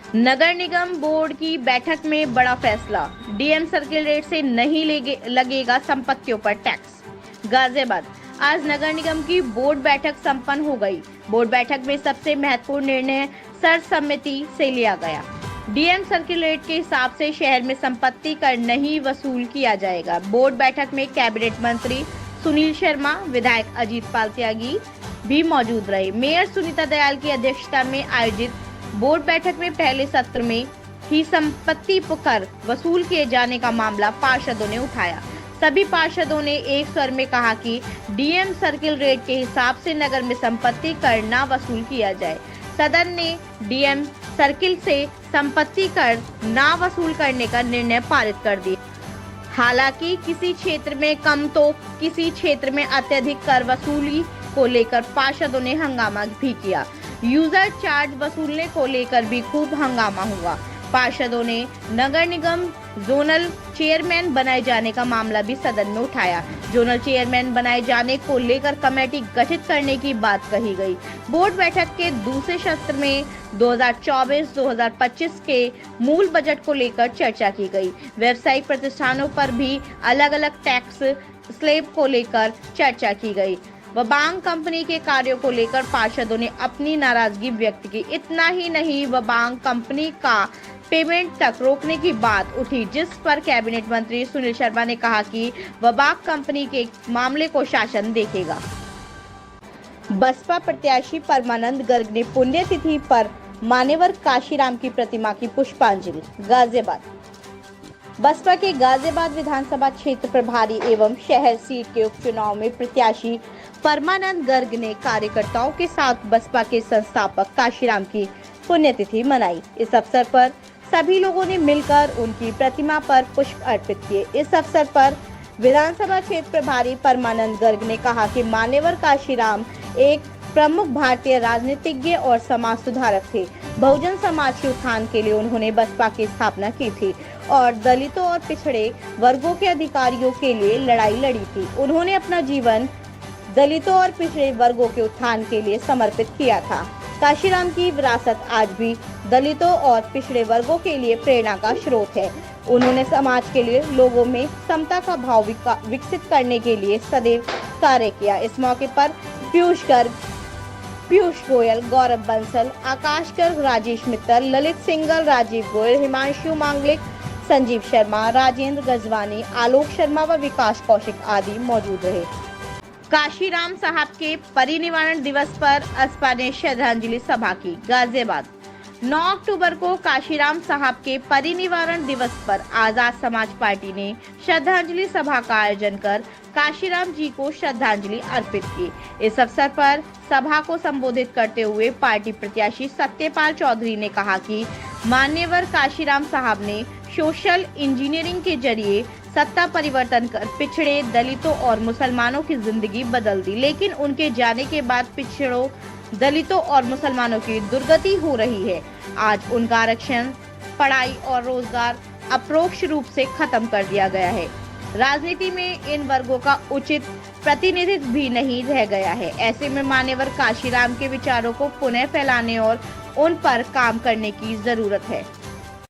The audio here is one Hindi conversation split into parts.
नगर निगम बोर्ड की बैठक में बड़ा फैसला, डीएम सर्किल रेट से नहीं लगेगा संपत्तियों पर टैक्स। गाजियाबाद, आज नगर निगम की बोर्ड बैठक संपन्न हो गई। बोर्ड बैठक में सबसे महत्वपूर्ण निर्णय सर्वसम्मति से लिया गया। डीएम सर्किल रेट के हिसाब से शहर में संपत्ति कर नहीं वसूल किया जाएगा। बोर्ड बैठक में कैबिनेट मंत्री सुनील शर्मा, विधायक अजीत पाल त्यागी भी मौजूद रहे। मेयर सुनीता दयाल की अध्यक्षता में आयोजित बोर्ड बैठक में पहले सत्र में ही संपत्ति कर वसूल किए जाने का मामला पार्षदों ने उठाया। सभी पार्षदों ने एक स्वर में कहा कि डीएम सर्किल रेट के हिसाब से नगर में संपत्ति कर न वसूल किया जाए। सदन ने डीएम सर्किल से संपत्ति कर न वसूल करने का निर्णय पारित कर दिया। हालांकि किसी क्षेत्र में कम तो किसी क्षेत्र में अत्यधिक कर वसूली को लेकर पार्षदों ने हंगामा भी किया। यूजर चार्ज वसूलने को लेकर भी खूब हंगामा हुआ। पार्षदों ने नगर निगम जोनल चेयरमैन बनाए जाने का मामला भी सदन में उठाया। जोनल चेयरमैन बनाए जाने को लेकर कमेटी गठित करने की बात कही गई। बोर्ड बैठक के दूसरे सत्र में 2024-2025 के मूल बजट को लेकर चर्चा की गई। व्यावसायिक प्रतिष्ठानों पर भी अलग अलग टैक्स स्लैब को लेकर चर्चा की गई। वबांग कंपनी के कार्यों को लेकर पार्षदों ने अपनी नाराजगी व्यक्त की। इतना ही नहीं, वबांग कंपनी का पेमेंट तक रोकने की बात उठी, जिस पर कैबिनेट मंत्री सुनील शर्मा ने कहा कि वबांग कंपनी के मामले को शासन देखेगा। बसपा प्रत्याशी परमानंद गर्ग ने पुण्यतिथि पर मान्यवर काशीराम की प्रतिमा की पुष्पांजलि। गाजियाबाद, बसपा के गाजियाबाद विधानसभा क्षेत्र प्रभारी एवं शहर सीट के उपचुनाव में प्रत्याशी परमानंद गर्ग ने कार्यकर्ताओं के साथ बसपा के संस्थापक काशीराम की पुण्यतिथि मनाई। इस अवसर पर सभी लोगों ने मिलकर उनकी प्रतिमा पर पुष्प अर्पित किए। इस अवसर पर विधानसभा क्षेत्र प्रभारी परमानंद गर्ग ने कहा कि मान्यवर काशीराम एक प्रमुख भारतीय राजनीतिज्ञ और समाज सुधारक थे। बहुजन समाज के उत्थान के लिए उन्होंने बसपा की स्थापना की थी और दलितों और पिछड़े वर्गों के अधिकारियों के लिए लड़ाई लड़ी थी। उन्होंने अपना जीवन दलितों और पिछड़े वर्गों के उत्थान के लिए समर्पित किया था। काशीराम की विरासत आज भी दलितों और पिछड़े वर्गों के लिए प्रेरणा का स्रोत है। उन्होंने समाज के लिए लोगों में समता का भाव विकसित करने के लिए सदैव कार्य किया। इस मौके पर पीयूष गर्ग, पीयूष गोयल, गौरव बंसल, आकाश गर्ग, राजेश मित्तल, ललित सिंगल, राजीव गोयल, हिमांशु मांगलिक, संजीव शर्मा, राजेंद्र गजवानी, आलोक शर्मा व विकास कौशिक आदि मौजूद रहे। काशीराम साहब के परिनिर्वाण दिवस पर असपा ने श्रद्धांजलि सभा की। गाजियाबाद, 9 अक्टूबर को काशीराम साहब के परिनिर्वाण दिवस पर आजाद समाज पार्टी ने श्रद्धांजलि सभा का आयोजन कर काशीराम जी को श्रद्धांजलि अर्पित की। इस अवसर पर सभा को संबोधित करते हुए पार्टी प्रत्याशी सत्यपाल चौधरी ने कहा कि मान्यवर काशीराम साहब ने सोशल इंजीनियरिंग के जरिए सत्ता परिवर्तन कर पिछड़े दलितों और मुसलमानों की जिंदगी बदल दी, लेकिन उनके जाने के बाद पिछड़ों, दलितों और मुसलमानों की दुर्गति हो रही है। आज उनका आरक्षण, पढ़ाई और रोजगार अप्रोक्ष रूप से खत्म कर दिया गया है। राजनीति में इन वर्गों का उचित प्रतिनिधित्व भी नहीं रह गया है। ऐसे में मान्यवर काशीराम के विचारों को पुनः फैलाने और उन पर काम करने की जरूरत है।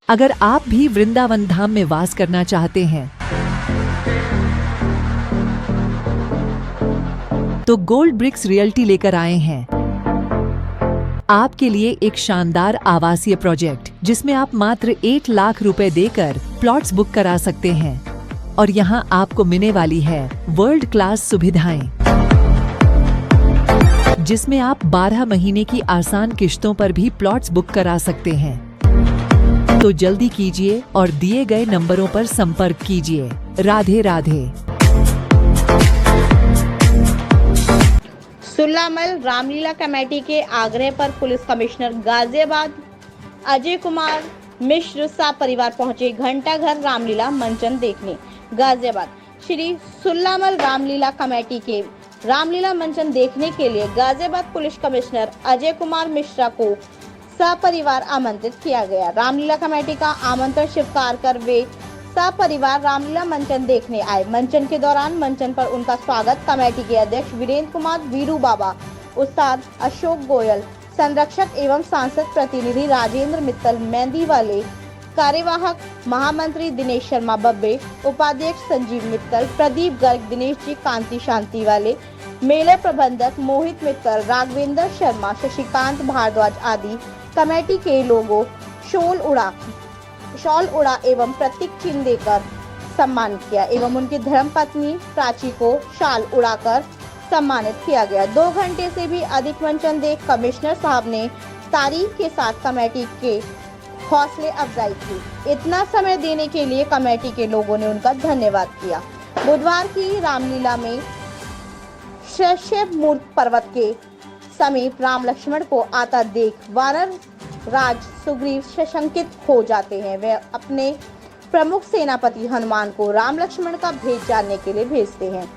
अगर आप भी वृंदावन धाम में वास करना चाहते हैं तो गोल्ड ब्रिक्स रियल्टी लेकर आए हैं आपके लिए एक शानदार आवासीय प्रोजेक्ट, जिसमें आप मात्र 1 लाख रुपए देकर प्लॉट्स बुक करा सकते हैं और यहां आपको मिलने वाली है वर्ल्ड क्लास सुविधाएं, जिसमें आप 12 महीने की आसान किश्तों पर भी प्लॉट्स बुक करा सकते हैं। तो जल्दी कीजिए और दिए गए नंबरों पर संपर्क कीजिए। राधे राधे। सुल्लामल रामलीला कमेटी के आग्रह पर पुलिस कमिश्नर गाजियाबाद अजय कुमार मिश्र सपरिवार पहुंचे घंटाघर रामलीला मंचन देखने। गाजियाबाद, श्री सुल्लामल रामलीला कमेटी के रामलीला मंचन देखने के लिए गाजियाबाद पुलिस कमिश्नर अजय कुमार मिश्रा को सपरिवार आमंत्रित किया गया। रामलीला कमेटी का आमंत्रण स्वीकार कर वे सपरिवार रामलीला मंचन देखने आए। मंचन के दौरान मंचन पर उनका स्वागत कमेटी के अध्यक्ष वीरेंद्र कुमार वीरू बाबा, उस्ताद अशोक गोयल, संरक्षक एवं सांसद प्रतिनिधि राजेंद्र मित्तल मेहंदी वाले, कार्यवाहक महामंत्री दिनेश शर्मा बब्बे, उपाध्यक्ष संजीव मित्तल, प्रदीप गर्ग, दिनेश जी कांति शांति वाले, मेला प्रबंधक मोहित मित्तल, राघवेंद्र शर्मा, शशिकांत भारद्वाज आदि कमेटी के लोगों शॉल उड़ा एवं प्रतीक चिन्ह देकर सम्मानित किया एवं उनकी धर्मपत्नी प्राची को शाल उड़ाकर सम्मानित किया गया। 2 घंटे से भी अधिक मंचन देख कमिश्नर साहब ने तारीफ के साथ कमेटी के हौसले अफजाई की। इतना समय देने के लिए कमेटी के लोगों ने उनका धन्यवाद किया। बुधवार की रामलीला में शैशव पर्वत के समीप राम लक्ष्मण को आता देख वानर राज सुग्रीव सशंकित हो जाते हैं। वे अपने प्रमुख सेनापति हनुमान को राम लक्ष्मण का भेद जानने के लिए भेजते हैं।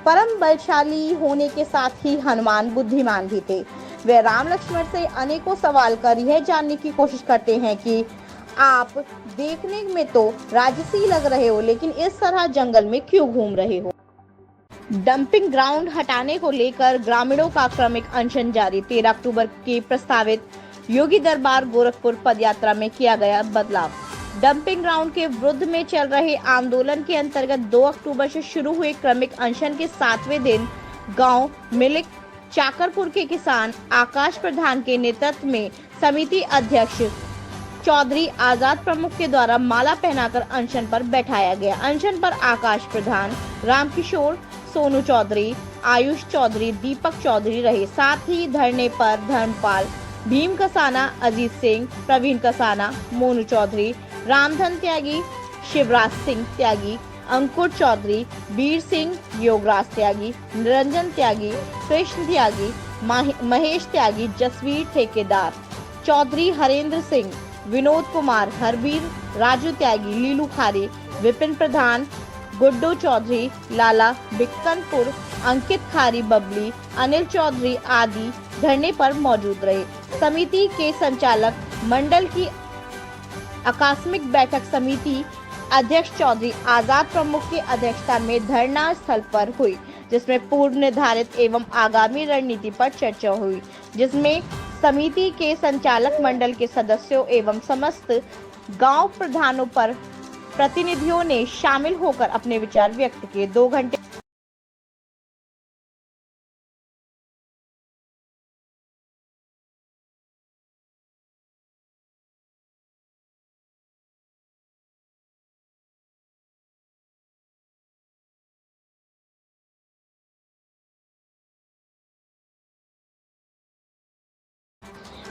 परम बलशाली होने के साथ ही हनुमान बुद्धिमान भी थे। वे राम लक्ष्मण से अनेकों सवाल कर यह जानने की कोशिश करते हैं कि आप देखने में तो राजसी लग रहे हो, लेकिन इस तरह जंगल में क्यों घूम रहे हो। डंपिंग ग्राउंड हटाने को लेकर ग्रामीणों का क्रमिक अनशन जारी। 13 अक्टूबर की प्रस्तावित योगी दरबार गोरखपुर पदयात्रा में किया गया बदलाव। डंपिंग ग्राउंड के विरुद्ध में चल रहे आंदोलन के अंतर्गत 2 अक्टूबर से शुरू हुए क्रमिक अनशन के 7वें दिन गांव मिलिक चाकरपुर के किसान आकाश प्रधान के नेतृत्व में समिति अध्यक्ष चौधरी आजाद प्रमुख के द्वारा माला पहनाकर अनशन पर बैठाया गया। अनशन पर आकाश प्रधान, रामकिशोर, सोनू चौधरी, आयुष चौधरी, दीपक चौधरी रहे। साथ ही धरने पर धर्मपाल, भीम कसाना, अजीत सिंह, प्रवीण कसाना, मोनू चौधरी, रामधन त्यागी, शिवराज सिंह त्यागी, अंकुर चौधरी, वीर सिंह, योगराज त्यागी, निरंजन त्यागी, कृष्ण त्यागी, महेश त्यागी, जसवीर ठेकेदार, चौधरी हरेंद्र सिंह, विनोद कुमार, हरबीर, राजू त्यागी, लीलू खारी, विपिन प्रधान, गुड्डू चौधरी, लाला बिक्कनपुर, अंकित खारी, बबली, अनिल चौधरी आदि धरने पर मौजूद रहे। समिति के संचालक मंडल की आकस्मिक बैठक समिति अध्यक्ष चौधरी आजाद प्रमुख की अध्यक्षता में धरना स्थल पर हुई, जिसमें पूर्व निर्धारित एवं आगामी रणनीति पर चर्चा हुई, जिसमें समिति के संचालक मंडल के सदस्यों एवं समस्त गांव प्रधानों पर प्रतिनिधियों ने शामिल होकर अपने विचार व्यक्त किए। 2 घंटे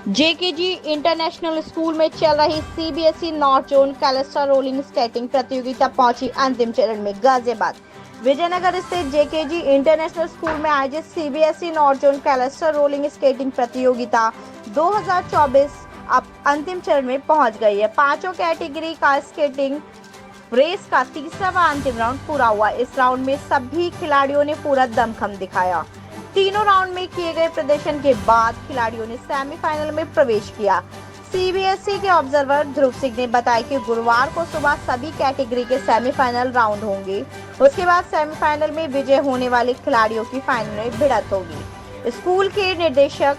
जेकेजी इंटरनेशनल स्कूल में चल रही सीबीएसई नॉर्थ जोन कैलेस्टर रोलिंग स्केटिंग प्रतियोगिता पहुंची अंतिम चरण में। गाजियाबाद विजयनगर स्थित जेकेजी इंटरनेशनल स्कूल में आयोजित सीबीएसई नॉर्थ जोन कैलेस्टर रोलिंग स्केटिंग प्रतियोगिता 2024 अब अंतिम चरण में पहुंच गई है। 5 कैटेगरी का स्केटिंग रेस का तीसरा व अंतिम राउंड पूरा हुआ। इस राउंड में सभी खिलाड़ियों ने पूरा दमखम दिखाया। तीनों राउंड में किए गए प्रदर्शन के बाद खिलाड़ियों ने सेमीफाइनल में प्रवेश किया। सीबीएसई के ऑब्जर्वर ध्रुव सिंह ने बताया कि गुरुवार को सुबह सभी कैटेगरी के सेमीफाइनल राउंड होंगे। उसके बाद सेमीफाइनल में विजय होने वाले खिलाड़ियों की फाइनल में भिड़ंत होगी। स्कूल के निदेशक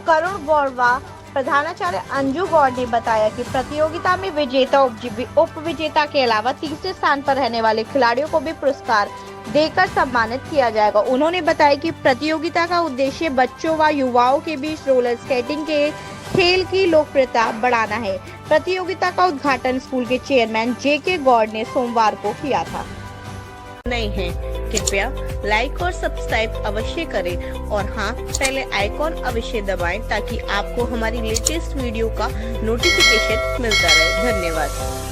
करुण गौरवा, प्रधानाचार्य अंजू गौड़ ने बताया कि प्रतियोगिता में विजेता, उप विजेता के अलावा तीसरे स्थान पर रहने वाले खिलाड़ियों को भी पुरस्कार देकर सम्मानित किया जाएगा। उन्होंने बताया कि प्रतियोगिता का उद्देश्य बच्चों व युवाओं के बीच रोलर स्केटिंग के खेल की लोकप्रियता बढ़ाना है। प्रतियोगिता का उद्घाटन स्कूल के चेयरमैन जेके गौड़ ने सोमवार को किया था। नहीं है कृपया लाइक और सब्सक्राइब अवश्य करें और हाँ, पहले आइकॉन अवश्य दबाएं ताकि आपको हमारी लेटेस्ट वीडियो का नोटिफिकेशन मिलता रहे। धन्यवाद।